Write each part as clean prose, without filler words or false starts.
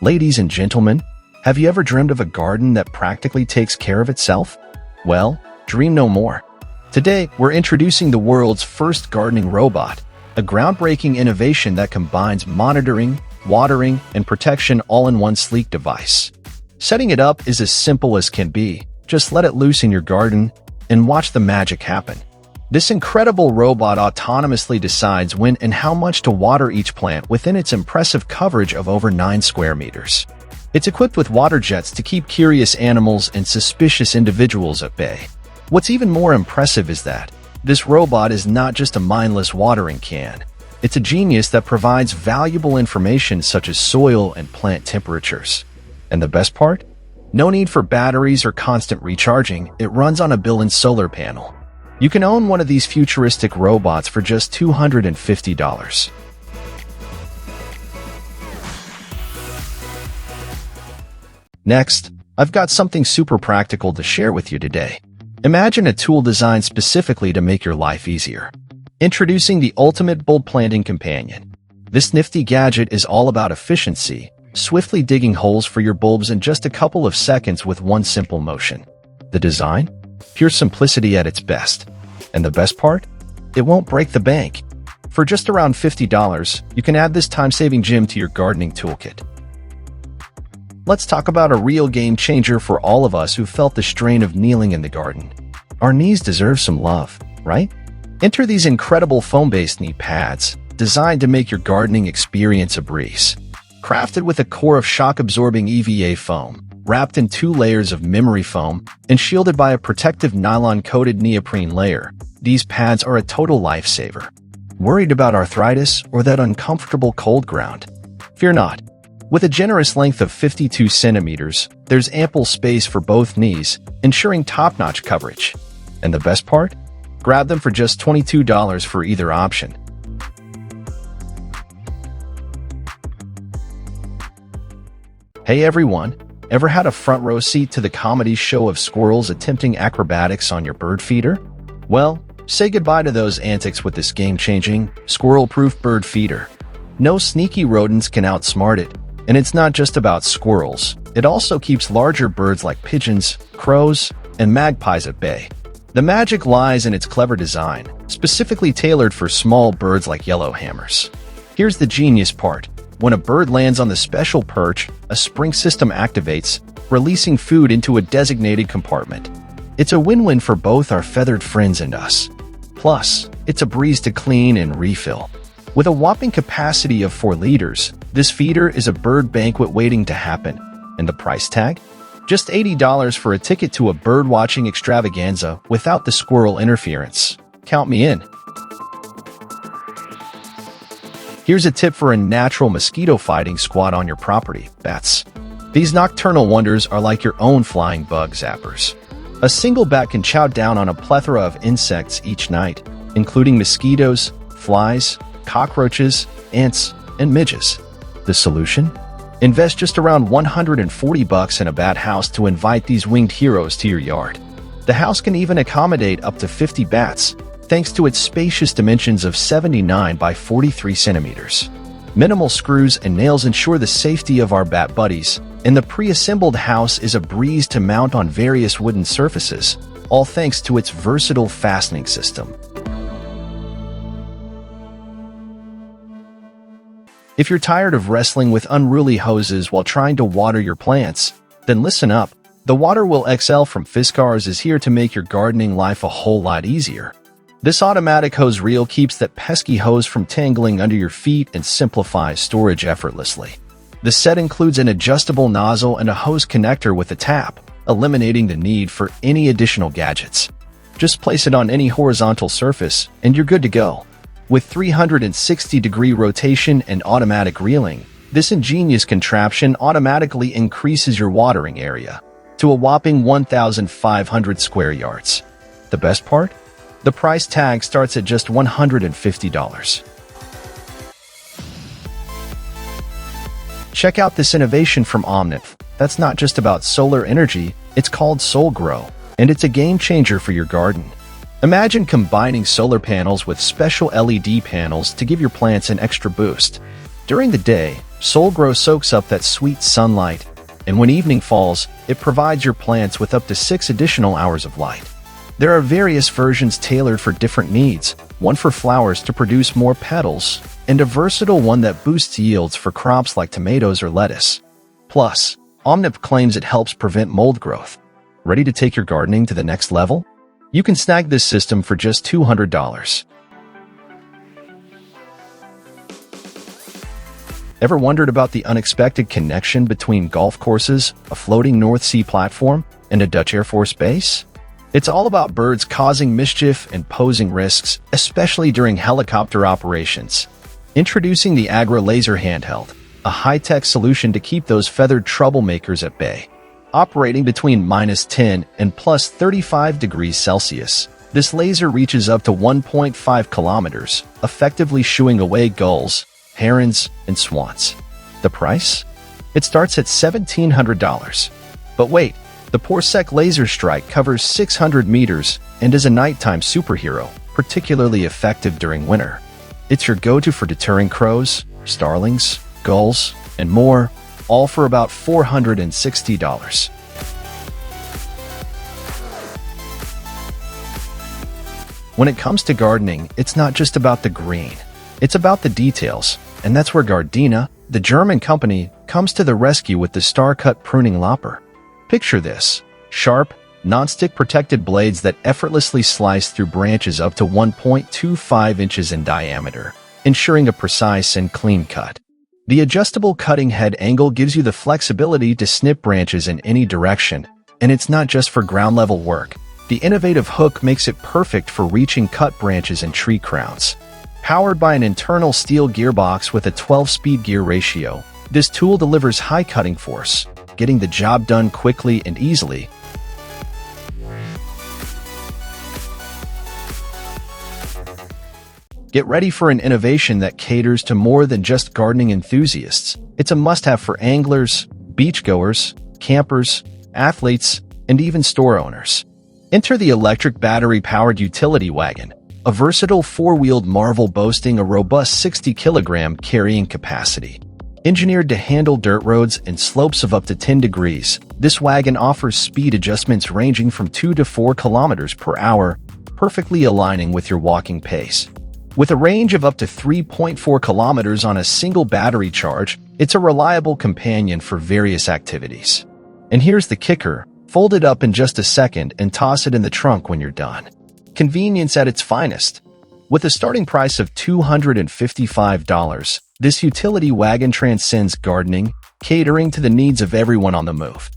Ladies and gentlemen, have you ever dreamed of a garden that practically takes care of itself? Well, dream no more. Today, we're introducing the world's first gardening robot, a groundbreaking innovation that combines monitoring, watering, and protection all in one sleek device. Setting it up is as simple as can be. Just let it loose in your garden and watch the magic happen. This incredible robot autonomously decides when and how much to water each plant within its impressive coverage of over 9 square meters. It's equipped with water jets to keep curious animals and suspicious individuals at bay. What's even more impressive is that this robot is not just a mindless watering can. It's a genius that provides valuable information such as soil and plant temperatures. And the best part? No need for batteries or constant recharging. It runs on a built-in solar panel. You can own one of these futuristic robots for just $250. Next, I've got something super practical to share with you today. Imagine a tool designed specifically to make your life easier. Introducing the ultimate bulb planting companion. This nifty gadget is all about efficiency, swiftly digging holes for your bulbs in just a couple of seconds with one simple motion. The design? Pure simplicity at its best. And the best part? It won't break the bank. For just around $50, you can add this time-saving gem to your gardening toolkit. Let's talk about a real game changer for all of us who felt the strain of kneeling in the garden. Our knees deserve some love, right? Enter these incredible foam-based knee pads, designed to make your gardening experience a breeze. Crafted with a core of shock-absorbing EVA foam, wrapped in 2 layers of memory foam, and shielded by a protective nylon-coated neoprene layer, these pads are a total lifesaver. Worried about arthritis or that uncomfortable cold ground? Fear not. With a generous length of 52 centimeters, there's ample space for both knees, ensuring top-notch coverage. And the best part? Grab them for just $22 for either option. Hey everyone, ever had a front row seat to the comedy show of squirrels attempting acrobatics on your bird feeder? Well, say goodbye to those antics with this game-changing, squirrel-proof bird feeder. No sneaky rodents can outsmart it. And it's not just about squirrels. It also keeps larger birds like pigeons, crows, and magpies at bay. The magic lies in its clever design, specifically tailored for small birds like yellowhammers. Here's the genius part. When a bird lands on the special perch, a spring system activates, releasing food into a designated compartment. It's a win-win for both our feathered friends and us. Plus, it's a breeze to clean and refill. With a whopping capacity of 4 liters, this feeder is a bird banquet waiting to happen. And the price tag? Just $80 for a ticket to a bird-watching extravaganza without the squirrel interference. Count me in. Here's a tip for a natural mosquito-fighting squad on your property, bats. These nocturnal wonders are like your own flying bug zappers. A single bat can chow down on a plethora of insects each night, including mosquitoes, flies, cockroaches, ants, and midges. The solution? Invest just around $140 in a bat house to invite these winged heroes to your yard. The house can even accommodate up to 50 bats, thanks to its spacious dimensions of 79 by 43 centimeters. Minimal screws and nails ensure the safety of our bat buddies, and the pre-assembled house is a breeze to mount on various wooden surfaces, all thanks to its versatile fastening system. If you're tired of wrestling with unruly hoses while trying to water your plants, then listen up. The WATERWHEEL XL from FISKARS is here to make your gardening life a whole lot easier. This automatic hose reel keeps that pesky hose from tangling under your feet and simplifies storage effortlessly. The set includes an adjustable nozzle and a hose connector with a tap, eliminating the need for any additional gadgets. Just place it on any horizontal surface, and you're good to go. With 360-degree rotation and automatic reeling, this ingenious contraption automatically increases your watering area to a whopping 1,500 square yards. The best part? The price tag starts at just $150. Check out this innovation from Omnif. That's not just about solar energy, it's called SolGrow, and it's a game changer for your garden. Imagine combining solar panels with special LED panels to give your plants an extra boost. During the day, SQUIRREL soaks up that sweet sunlight, and when evening falls, it provides your plants with up to 6 additional hours of light. There are various versions tailored for different needs, one for flowers to produce more petals, and a versatile one that boosts yields for crops like tomatoes or lettuce. Plus, Omnip claims it helps prevent mold growth. Ready to take your gardening to the next level? You can snag this system for just $200. Ever wondered about the unexpected connection between golf courses, a floating North Sea platform, and a Dutch Air Force base? It's all about birds causing mischief and posing risks, especially during helicopter operations. Introducing the AGRILASER Handheld, a high-tech solution to keep those feathered troublemakers at bay. Operating between -10 and +35 degrees Celsius, this laser reaches up to 1.5 kilometers, effectively shooing away gulls, herons, and swans. The price? It starts at $1,700. But wait, the PORTEK LASERSTRIKE covers 600 meters and is a nighttime superhero, particularly effective during winter. It's your go-to for deterring crows, starlings, gulls, and more, all for about $460. When it comes to gardening, it's not just about the green. It's about the details, and that's where Gardena, the German company, comes to the rescue with the StarCut pruning lopper. Picture this: sharp, non-stick protected blades that effortlessly slice through branches up to 1.25 inches in diameter, ensuring a precise and clean cut. The adjustable cutting head angle gives you the flexibility to snip branches in any direction, and it's not just for ground-level work. The innovative hook makes it perfect for reaching cut branches and tree crowns. Powered by an internal steel gearbox with a 12-speed gear ratio, this tool delivers high cutting force, getting the job done quickly and easily. Get ready for an innovation that caters to more than just gardening enthusiasts. It's a must-have for anglers, beachgoers, campers, athletes, and even store owners. Enter the electric battery-powered utility wagon, a versatile four-wheeled marvel boasting a robust 60-kilogram carrying capacity. Engineered to handle dirt roads and slopes of up to 10 degrees, this wagon offers speed adjustments ranging from 2 to 4 kilometers per hour, perfectly aligning with your walking pace. With a range of up to 3.4 kilometers on a single battery charge, it's a reliable companion for various activities. And here's the kicker: fold it up in just a second and toss it in the trunk when you're done. Convenience at its finest. With a starting price of $255, this utility wagon transcends gardening, catering to the needs of everyone on the move.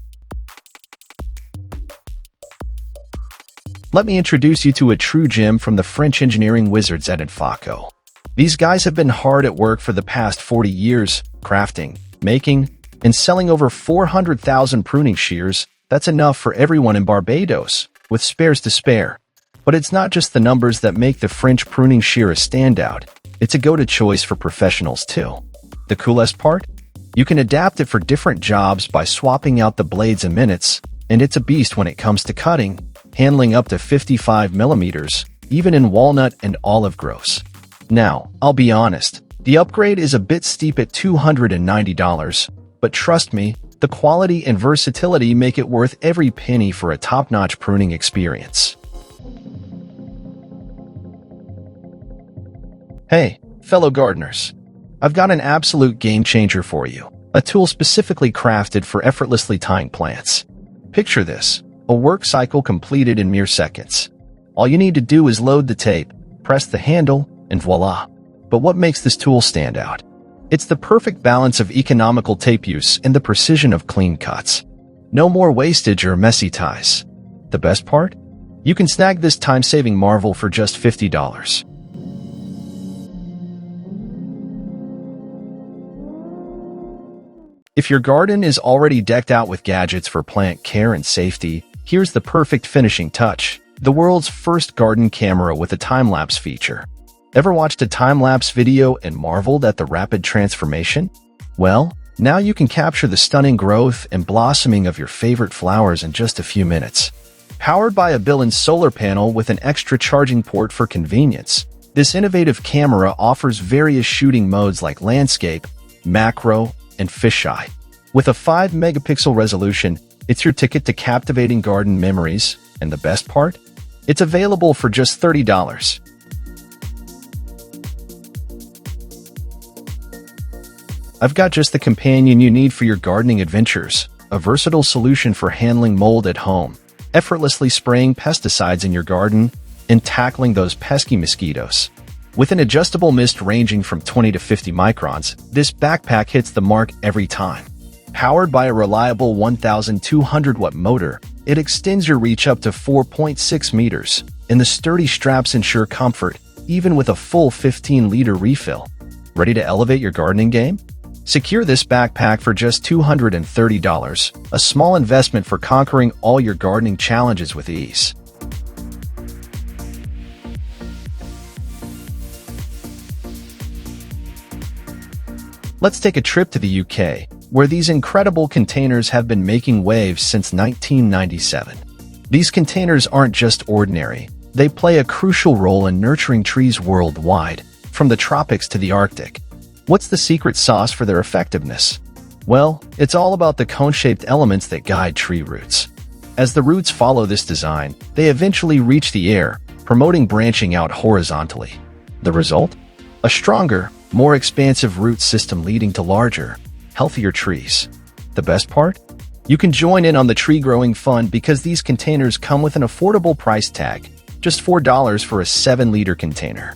Let me introduce you to a true gem from the French engineering wizards at Electrocoup. These guys have been hard at work for the past 40 years, crafting, making, and selling over 400,000 pruning shears. That's enough for everyone in Barbados, with spares to spare. But it's not just the numbers that make the French pruning shear a standout. It's a go-to choice for professionals too. The coolest part? You can adapt it for different jobs by swapping out the blades in minutes, and it's a beast when it comes to cutting, handling up to 55 millimeters, even in walnut and olive growths. Now, I'll be honest, the upgrade is a bit steep at $290, but trust me, the quality and versatility make it worth every penny for a top-notch pruning experience. Hey, fellow gardeners, I've got an absolute game-changer for you, a tool specifically crafted for effortlessly tying plants. Picture this: a work cycle completed in mere seconds. All you need to do is load the tape, press the handle, and voila. But what makes this tool stand out? It's the perfect balance of economical tape use and the precision of clean cuts. No more wastage or messy ties. The best part? You can snag this time-saving marvel for just $50. If your garden is already decked out with gadgets for plant care and safety, here's the perfect finishing touch: the world's first garden camera with a time-lapse feature. Ever watched a time-lapse video and marveled at the rapid transformation? Well, now you can capture the stunning growth and blossoming of your favorite flowers in just a few minutes. Powered by a built-in solar panel with an extra charging port for convenience, this innovative camera offers various shooting modes like landscape, macro, and fisheye. With a 5-megapixel resolution, it's your ticket to captivating garden memories, and the best part? It's available for just $30. I've got just the companion you need for your gardening adventures, a versatile solution for handling mold at home, effortlessly spraying pesticides in your garden, and tackling those pesky mosquitoes. With an adjustable mist ranging from 20 to 50 microns, this backpack hits the mark every time. Powered by a reliable 1,200-watt motor, it extends your reach up to 4.6 meters, and the sturdy straps ensure comfort, even with a full 15-liter refill. Ready to elevate your gardening game? Secure this backpack for just $230, a small investment for conquering all your gardening challenges with ease. Let's take a trip to the UK, where these incredible containers have been making waves since 1997. These containers aren't just ordinary. They play a crucial role in nurturing trees worldwide, from the tropics to the Arctic. What's the secret sauce for their effectiveness? Well, it's all about the cone-shaped elements that guide tree roots. As the roots follow this design, they eventually reach the air, promoting branching out horizontally. The result? A stronger, more expansive root system leading to larger, healthier trees. The best part? You can join in on the tree growing fun because these containers come with an affordable price tag, just $4 for a 7-liter container.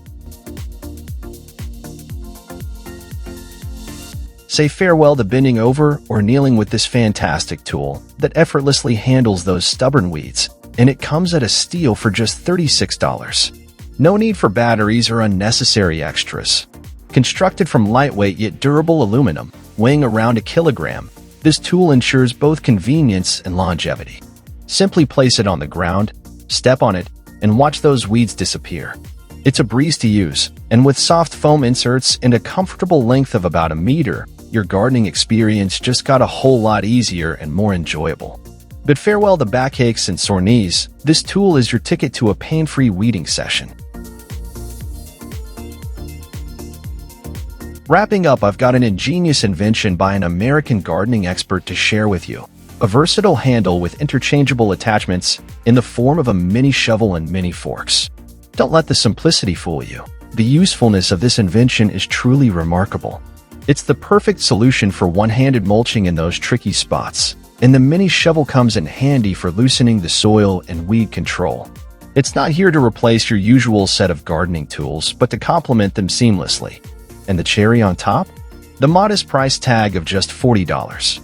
Say farewell to bending over or kneeling with this fantastic tool that effortlessly handles those stubborn weeds, and it comes at a steal for just $36. No need for batteries or unnecessary extras. Constructed from lightweight yet durable aluminum, weighing around a kilogram, this tool ensures both convenience and longevity. Simply place it on the ground, step on it, and watch those weeds disappear. It's a breeze to use, and with soft foam inserts and a comfortable length of about a meter, your gardening experience just got a whole lot easier and more enjoyable. But farewell to backaches and sore knees, this tool is your ticket to a pain-free weeding session. Wrapping up, I've got an ingenious invention by an American gardening expert to share with you. A versatile handle with interchangeable attachments in the form of a mini shovel and mini forks. Don't let the simplicity fool you. The usefulness of this invention is truly remarkable. It's the perfect solution for one-handed mulching in those tricky spots, and the mini shovel comes in handy for loosening the soil and weed control. It's not here to replace your usual set of gardening tools, but to complement them seamlessly. And the cherry on top? The modest price tag of just $40.